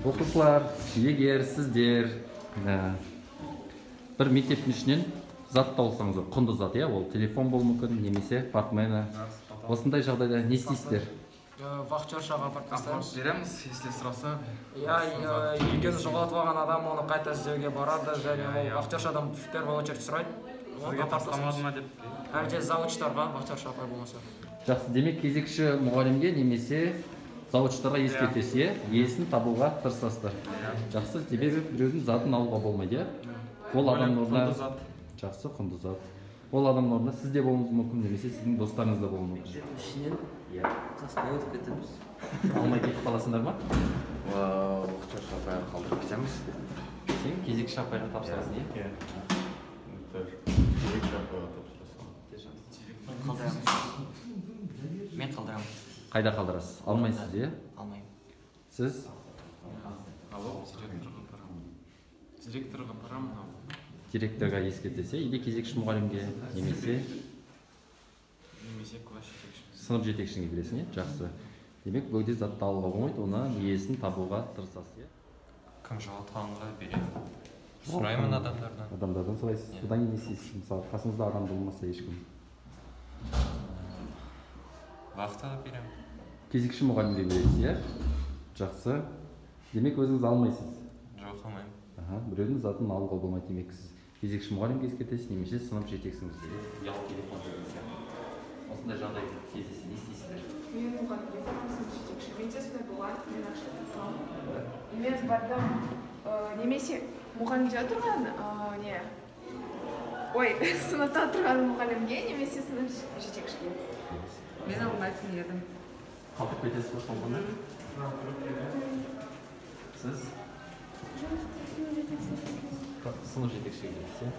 Оқушылар, егер сіздер бір мектептің ішінен зат тауысаңыздар, құнды зат, ол телефон болуы мүмкін, немесе портмені. Осындай жағдайда не істейсіздер? Вахтершаға апарып тастаймыз. Береміз, если сұраса. Егер жоғалтып алған адам оны қайта іздеуге барады, және ол вахтершадан в первую очередь сұрайды. Сізге тастамады ма деп. Әлде заводчтарға вахтерша апай болмаса. Жақсы, демек кезекші мұғалімге немесе заводчтарға ескертесіз, иесін табуға тырысасыздар. Жақсы, себебі біреудің затын алуға болмайды. Ол адамның орнына жақсы, құнды зат. Ол адамның орнына сіз де болуыңыз мүмкін, немесе сіздің достарыңыз да болуы мүмкін. Ішінен қасына өтіп кетеміз. Алмай кетіп қаласыңдар ма? Вахтерша апайға қалдырып кетеміз. Сен кезекші апайға тапсырасың, Кезекші апайға тапсырасың. Мен қалдырамын. Қайда қалдырасыз? Алмайсыз, Алмаймын. Сіз? Алып, директорға барамын. Директорға ескертесе, или кезекші мұғалімге, немесе класс жетекші. сынып жетекшіңе бересің, жақсы. Демек, бөгде затты алуға болмайды, оны иесін табуға тырысасыз. Кім жоғалтқанға беремін. Сұраймын адамдардан. Адамдардан сұрайсыз. Одан не істейсіз? Мысалы, қасыңызда адам болмаса ешкім. Вахтаға беремін. Кезекші мұғалімге бересіз, жақсы. Демек, өзіңіз алмайсыз. Жоқ, алмаймын. Біреудің затын алуға болмайды демексіз. Кезекші мұғалімге ескертесіз, немесе сынып жетексіңіз. Ұялы телефон деген. Осындай жағдай кездессе не істейсіздер? Мен мұғалімге барамын, сынып жетекші. Менде сондай болған, мен ақшадан тұрамын. Мен бардым, немесе мұғалімде отырған, сыныпта отырған мұғалімге, немесе сынып жетекшіге. Мен алмайтын едім. Қалдырып кетесіз ба соңғыны? Сіз? Сынып жетекшіге бересіз,